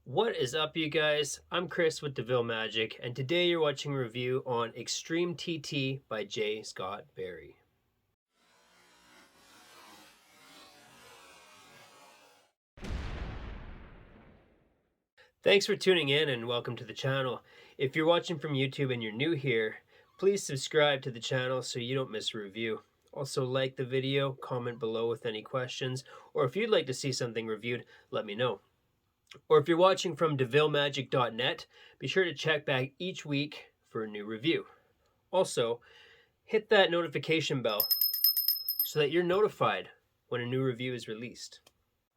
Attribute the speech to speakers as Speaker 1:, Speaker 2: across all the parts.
Speaker 1: What is up, you guys? I'm Chris with Deville Magic, and today you're watching a review on Extreme TT by J. Scott Barry. Thanks for tuning in and welcome to the channel. If you're watching from YouTube and you're new here, please subscribe to the channel so you don't miss a review. Also like the video, comment below with any questions, or if you'd like to see something reviewed, let me know. Or if you're watching from devillemagic.net, be sure to check back each week for a new review. Also, hit that notification bell so that you're notified when a new review is released.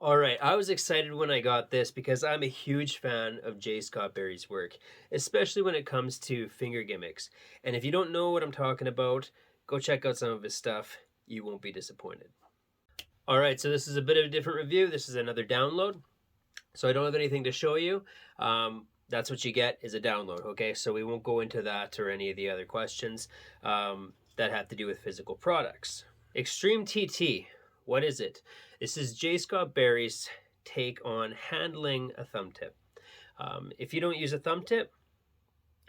Speaker 1: Alright, I was excited when I got this because I'm a huge fan of J. Scott Barry's work, especially when it comes to finger gimmicks. And if you don't know what I'm talking about, go check out some of his stuff. You won't be disappointed. Alright, so this is a bit of a different review. This is another download. So I don't have anything to show you. That's what you get, is a download, okay? So we won't go into that or any of the other questions that have to do with physical products. Extreme TT, what is it? This is J. Scott Barry's take on handling a thumb tip. If you don't use a thumb tip,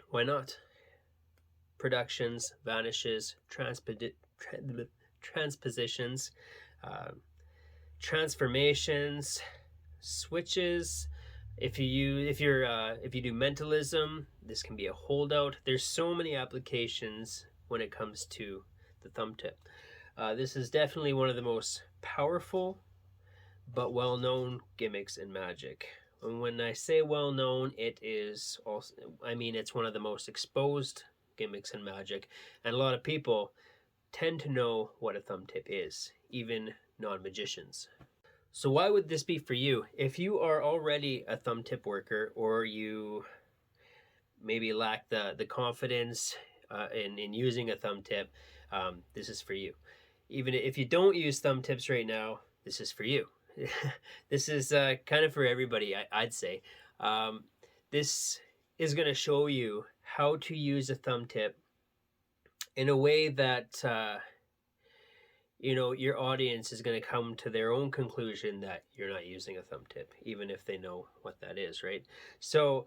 Speaker 1: why not? Productions, vanishes, transpositions, transformations, switches. If you do mentalism, this can be a holdout. There's so many applications when it comes to the thumb tip. This is definitely one of the most powerful but well-known gimmicks in magic. And when I say well-known, it is also, it's one of the most exposed gimmicks in magic, and a lot of people tend to know what a thumb tip is, even non-magicians. So why would this be for you? If you are already a thumb tip worker, or you maybe lack the confidence in using a thumb tip, this is for you. Even if you don't use thumb tips right now, this is for you. This is kind of for everybody, I'd say. This is going to show you how to use a thumb tip in a way that your audience is going to come to their own conclusion that you're not using a thumb tip, even if they know what that is, right? So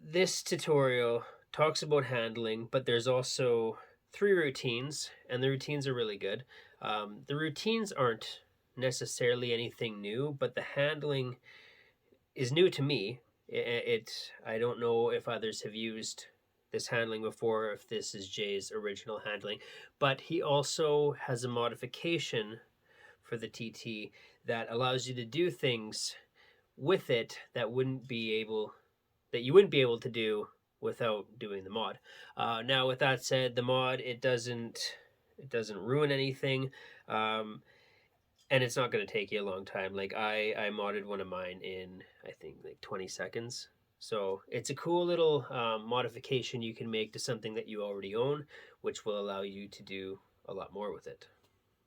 Speaker 1: this tutorial talks about handling, but there's also 3 routines, and the routines are really good. The routines aren't necessarily anything new, but the handling is new to me. I don't know if others have used this handling before, if this is Jay's original handling, but he also has a modification for the TT that allows you to do things with it that you wouldn't be able to do without doing the mod. Now, with that said, the mod, it doesn't ruin anything, and it's not going to take you a long time. Like I modded one of mine in, I think, like 20 seconds. So it's a cool little modification you can make to something that you already own, which will allow you to do a lot more with it.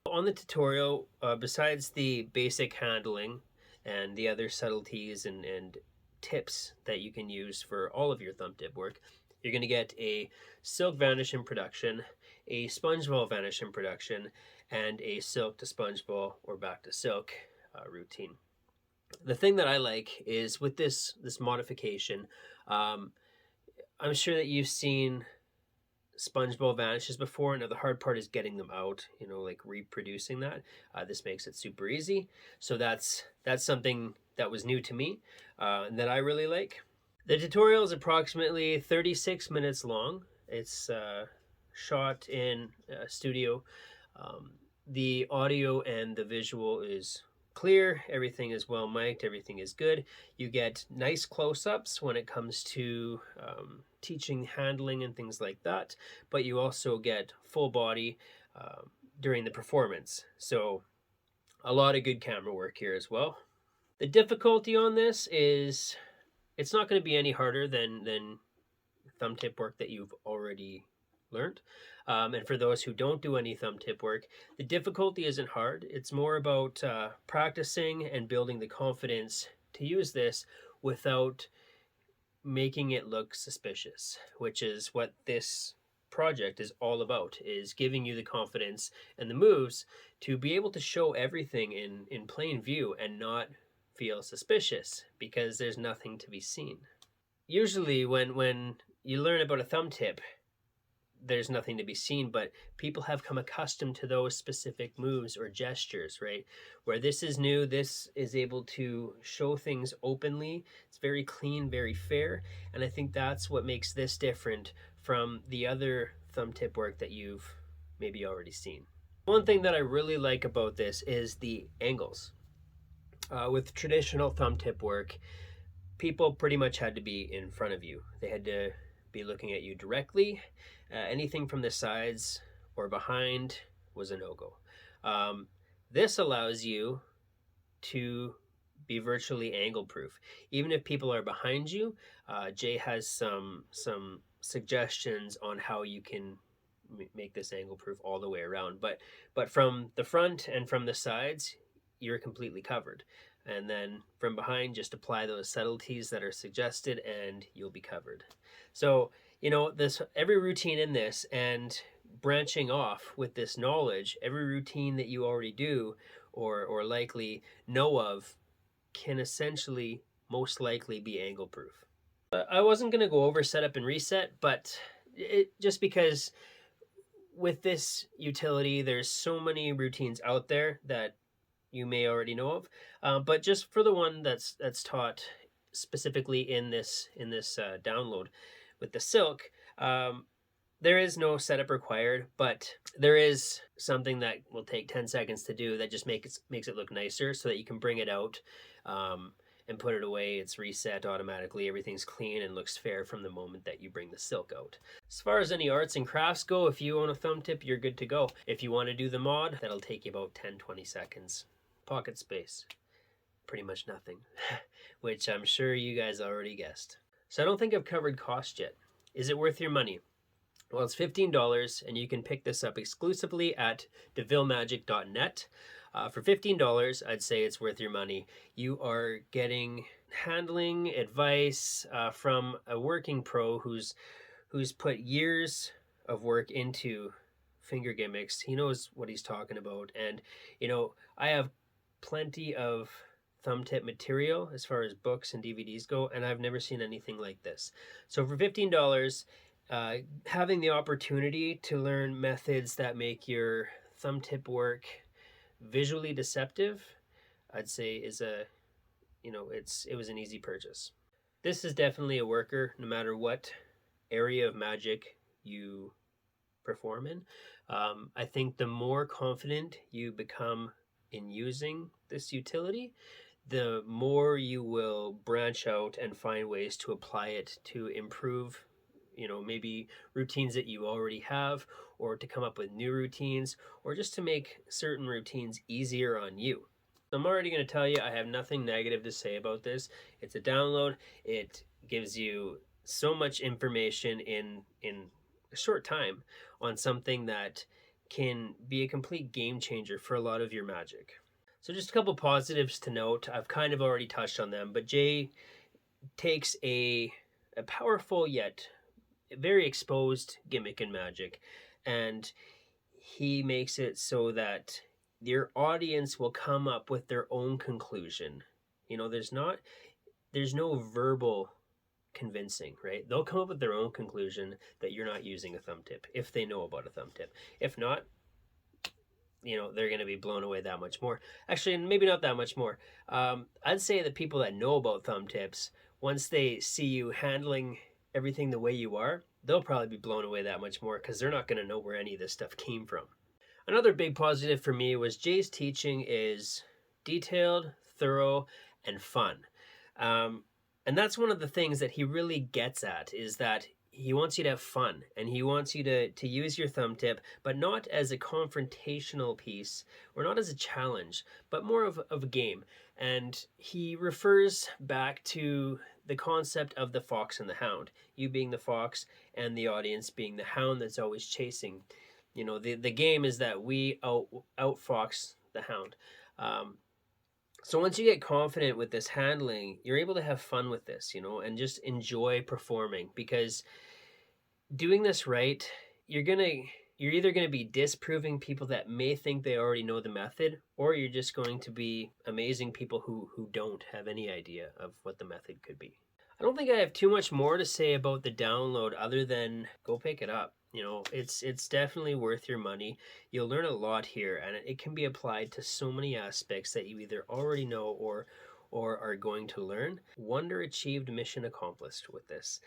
Speaker 1: On the tutorial, besides the basic handling and the other subtleties and tips that you can use for all of your thumb tip work, you're going to get a silk vanish in production, a sponge ball vanish in production, and a silk to sponge ball or back to silk routine. The thing that I like is with this modification, I'm sure that you've seen sponge ball vanishes before. Now the hard part is getting them out, like reproducing that. This makes it super easy. So that's something that was new to me and that I really like. The tutorial is approximately 36 minutes long. It's shot in a studio. The audio and the visual is clear, everything is well mic'd, everything is good. You get nice close-ups when it comes to teaching handling and things like that, but you also get full body during the performance. So a lot of good camera work here as well. The difficulty on this is it's not going to be any harder than thumb tip work that you've already learned. And for those who don't do any thumb tip work, the difficulty isn't hard. It's more about practicing and building the confidence to use this without making it look suspicious, which is what this project is all about, is giving you the confidence and the moves to be able to show everything in plain view and not feel suspicious because there's nothing to be seen. Usually when you learn about a thumb tip, there's nothing to be seen, but people have come accustomed to those specific moves or gestures, right? Where this is new, this is able to show things openly. It's very clean, very fair, and I think that's what makes this different from the other thumb tip work that you've maybe already seen. One thing that I really like about this is the angles. With traditional thumb tip work, people pretty much had to be in front of you. They had to be looking at you directly. Anything from the sides or behind was a no-go. This allows you to be virtually angle proof. Even if people are behind you, Jay has some suggestions on how you can make this angle proof all the way around. But from the front and from the sides, you're completely covered. And then from behind, just apply those subtleties that are suggested and you'll be covered. So, this every routine in this and branching off with this knowledge, every routine that you already do or likely know of can essentially most likely be angle proof. I wasn't going to go over setup and reset, but just because with this utility, there's so many routines out there that you may already know of, but just for the one that's taught specifically in this download with the silk, there is no setup required, but there is something that will take 10 seconds to do that just makes it look nicer, so that you can bring it out and put it away. It's reset automatically. Everything's clean and looks fair from the moment that you bring the silk out. As far as any arts and crafts go, if you own a thumb tip, you're good to go. If you want to do the mod, that'll take you about 10-20 seconds. Pocket space, pretty much nothing, which I'm sure you guys already guessed. So I don't think I've covered cost yet. Is it worth your money? Well, it's $15, and you can pick this up exclusively at devillemagic.net. For $15, I'd say it's worth your money. You are getting handling advice from a working pro who's put years of work into finger gimmicks. He knows what he's talking about, and I have plenty of thumb tip material as far as books and DVDs go, and I've never seen anything like this. So for $15, having the opportunity to learn methods that make your thumb tip work visually deceptive, I'd say is it was an easy purchase. This is definitely a worker no matter what area of magic you perform in. I think the more confident you become in using this utility, the more you will branch out and find ways to apply it to improve, maybe routines that you already have, or to come up with new routines, or just to make certain routines easier on you. I'm already going to tell you, I have nothing negative to say about this. It's a download. It gives you so much information in a short time on something that can be a complete game changer for a lot of your magic. So just a couple positives to note. I've kind of already touched on them, but Jay takes a powerful yet very exposed gimmick in magic, and he makes it so that your audience will come up with their own conclusion. There's no verbal convincing, right? They'll come up with their own conclusion that you're not using a thumb tip if they know about a thumb tip. If not, they're going to be blown away that much more. Actually, maybe not that much more. I'd say the people that know about thumb tips, once they see you handling everything the way you are, they'll probably be blown away that much more, because they're not going to know where any of this stuff came from. Another big positive for me was Jay's teaching is detailed, thorough, and fun. And that's one of the things that he really gets at, is that he wants you to have fun, and he wants you to use your thumb tip, but not as a confrontational piece, or not as a challenge, but more of a game. And he refers back to the concept of the fox and the hound, you being the fox and the audience being the hound that's always chasing. The game is that we outfox the hound. So once you get confident with this handling, you're able to have fun with this, and just enjoy performing, because doing this right, you're going to you're either going to be disproving people that may think they already know the method, or you're just going to be amazing people who don't have any idea of what the method could be. I don't think I have too much more to say about the download other than go pick it up. You know, it's definitely worth your money. You'll learn a lot here, and it can be applied to so many aspects that you either already know or are going to learn. Wonder achieved, mission accomplished with this.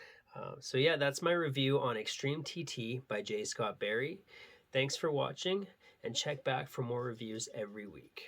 Speaker 1: So yeah, that's my review on Extreme TT by J. Scott Barry. Thanks for watching, and check back for more reviews every week.